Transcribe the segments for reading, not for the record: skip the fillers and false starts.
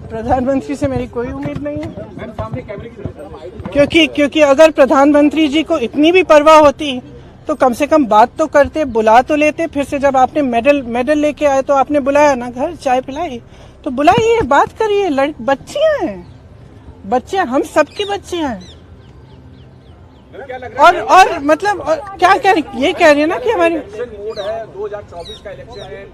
प्रधानमंत्री से मेरी कोई उम्मीद नहीं है, क्योंकि अगर प्रधानमंत्री जी को इतनी भी परवाह होती तो कम से कम बात तो करते, बुला तो लेते। फिर से जब आपने मेडल लेके आए तो आपने बुलाया ना, घर चाय पिलाई, तो बुलाइए, बात करिए। बच्चियां हैं, बच्चियां, हम सबकी बच्चियां हैं। और मतलब क्या कह रही, ये कह रही है ना कि हमारी 2024 का इलेक्शन है।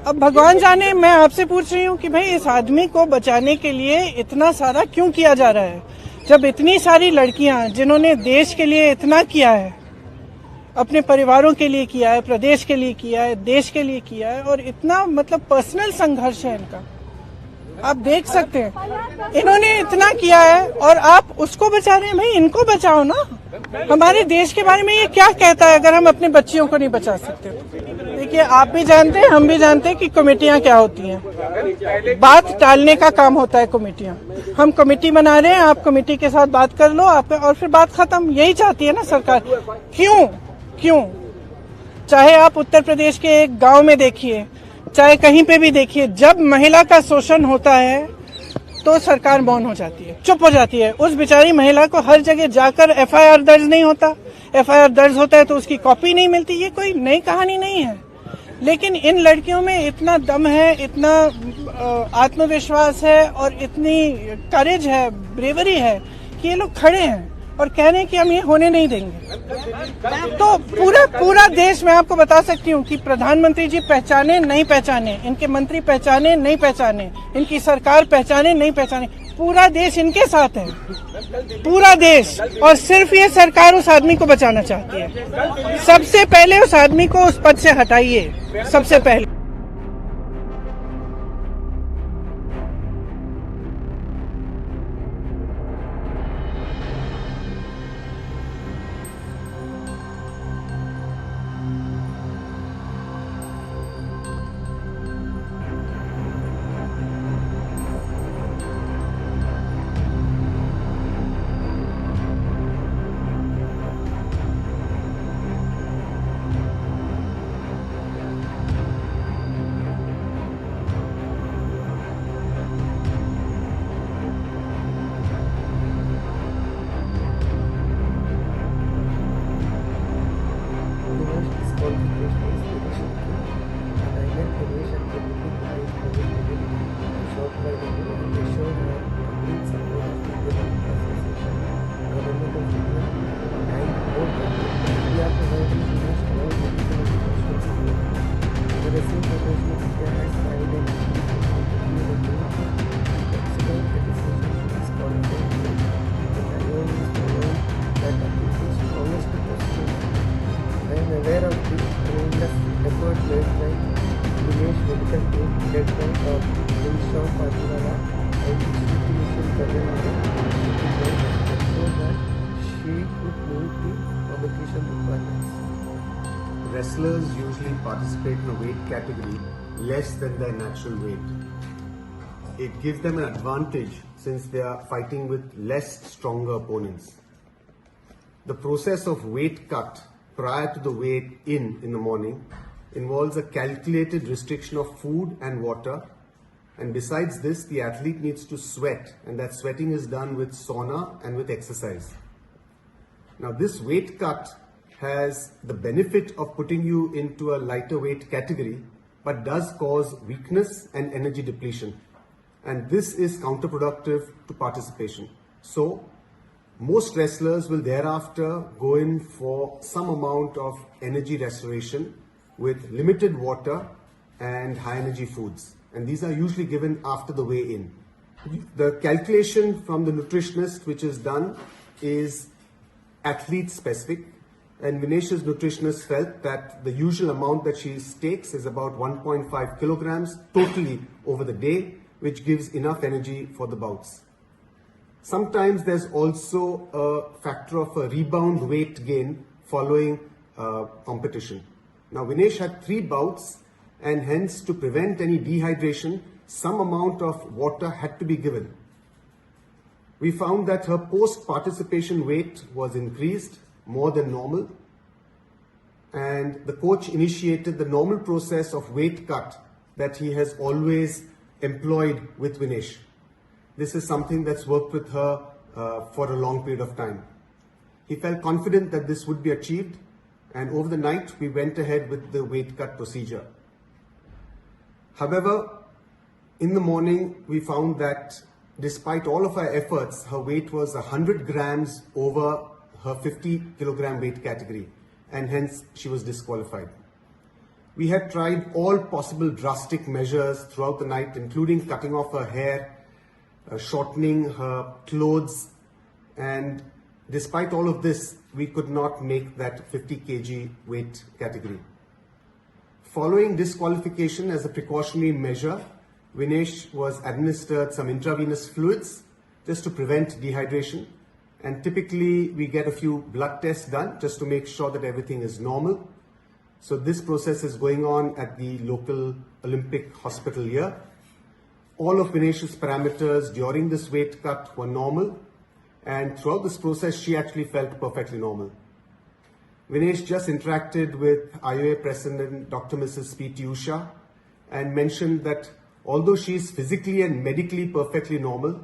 अब भगवान जाने, मैं आपसे पूछ रही हूँ कि भाई इस आदमी को बचाने के लिए इतना सारा क्यों किया जा रहा है, जब इतनी सारी लड़कियां जिन्होंने देश के लिए इतना किया है, अपने परिवारों के लिए किया है, प्रदेश के लिए किया है, देश के लिए किया है, और इतना मतलब पर्सनल संघर्ष है इनका, आप देख सकते हैं। इन्होंने इतना किया है और आप उसको बचा रहे हैं। भाई इनको बचाओ ना। हमारे देश के बारे में ये क्या कहता है अगर हम अपने बच्चियों को नहीं बचा सकते? देखिए, आप भी जानते हैं, हम भी जानते हैं कि कमेटियां क्या होती हैं। बात टालने का काम होता है कमेटियां। हम कमेटी बना रहे हैं, आप कमेटी के साथ बात कर लो आप, और फिर बात खत्म। यही चाहती है ना सरकार। क्यों? चाहे आप उत्तर प्रदेश के एक गांव में देखिए, चाहे कहीं पे भी देखिए, जब महिला का शोषण होता है तो सरकार मौन हो जाती है, चुप हो जाती है। उस बेचारी महिला को हर जगह जाकर एफआईआर दर्ज नहीं होता, एफआईआर दर्ज होता है तो उसकी कॉपी नहीं मिलती। ये कोई नई कहानी नहीं है, लेकिन इन लड़कियों में इतना दम है, इतना आत्मविश्वास है और इतनी करेज है, ब्रेवरी है कि ये लोग खड़े हैं और कह रहे हैं कि हम ये होने नहीं देंगे। तो पूरा देश, मैं आपको बता सकती हूँ कि प्रधानमंत्री जी पहचाने नहीं पहचाने, इनके मंत्री पहचाने नहीं पहचाने, इनकी सरकार पहचाने नहीं पहचाने, पूरा देश इनके साथ है, पूरा देश। और सिर्फ ये सरकार उस आदमी को बचाना चाहती है। सबसे पहले उस आदमी को उस पद से हटाइए, सबसे पहले। Aware of the tremendous effort made by Dinesh medical team led by Winshaw Patwala and Institution Karnataka so that she could meet the competition requirements. Wrestlers usually participate in a weight category less than their natural weight. It gives them an advantage since they are fighting with less stronger opponents. The process of weight cut prior to the weight in the morning involves a calculated restriction of food and water, and besides this the athlete needs to sweat, and that sweating is done with sauna and with exercise. Now this weight cut has the benefit of putting you into a lighter weight category, but does cause weakness and energy depletion, and this is counterproductive to participation. So most wrestlers will thereafter go in for some amount of energy restoration with limited water and high energy foods, and these are usually given after the weigh-in. The calculation from the nutritionist which is done is athlete specific, and Vinesh's nutritionist felt that the usual amount that she takes is about 1.5 kilograms totally over the day, which gives enough energy for the bouts. Sometimes there's also a factor of a rebound weight gain following competition. Now Vinesh had 3 bouts, and hence to prevent any dehydration, some amount of water had to be given. We found that her post-participation weight was increased more than normal, and the coach initiated the normal process of weight cut that he has always employed with Vinesh. This is something that's worked with her for a long period of time. He felt confident that this would be achieved, and over the night we went ahead with the weight cut procedure. However, in the morning we found that despite all of our efforts, her weight was 100 grams over her 50 kilogram weight category, and hence she was disqualified. We had tried all possible drastic measures throughout the night, including cutting off her hair, shortening her clothes, and despite all of this, we could not make that 50 kg weight category. Following disqualification as a precautionary measure, Vinesh was administered some intravenous fluids just to prevent dehydration, and typically we get a few blood tests done just to make sure that everything is normal. So this process is going on at the local Olympic hospital here. All of Vinesh's parameters during this weight cut were normal, and throughout this process she actually felt perfectly normal. Vinesh just interacted with IOA President Dr. Mrs. P.T. Usha and mentioned that although she is physically and medically perfectly normal,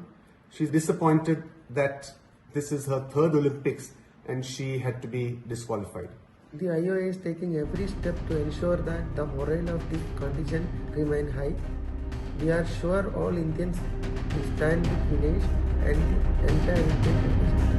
she's disappointed that this is her third Olympics and she had to be disqualified. The IOA is taking every step to ensure that the morale of the contingent remain high. We are sure all Indians will stand with Vinesh and the entire Indian population.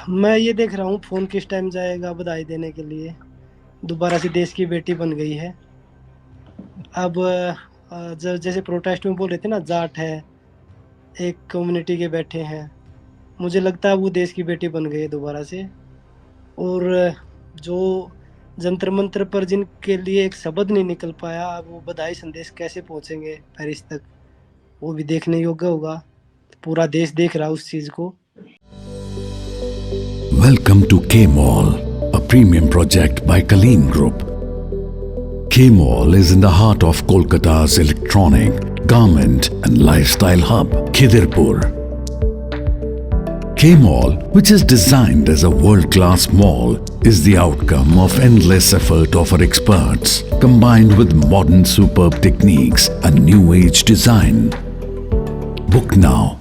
मैं ये देख रहा हूँ phone किस time जाएगा बधाई देने के लिए। दोबारा से देश की बेटी बन गई है। अब जैसे प्रोटेस्ट में बोल रहे थे ना, जाट है, एक कम्युनिटी के बैठे हैं, मुझे लगता है वो देश की बेटी बन गई है दोबारा से। और जो जंतर मंतर पर जिनके लिए एक शब्द नहीं निकल पाया, अब वो बधाई संदेश कैसे पहुँचेंगे पेरिस तक, वो भी देखने योग्य होगा। पूरा देश देख रहा है उस चीज़ को। Welcome to K-Mall, a premium project by Kaleen Group. K-Mall is in the heart of Kolkata's electronic, garment and lifestyle hub, Khidirpur. K-Mall, which is designed as a world-class mall, is the outcome of endless effort of our experts, combined with modern superb techniques and new-age design. Book now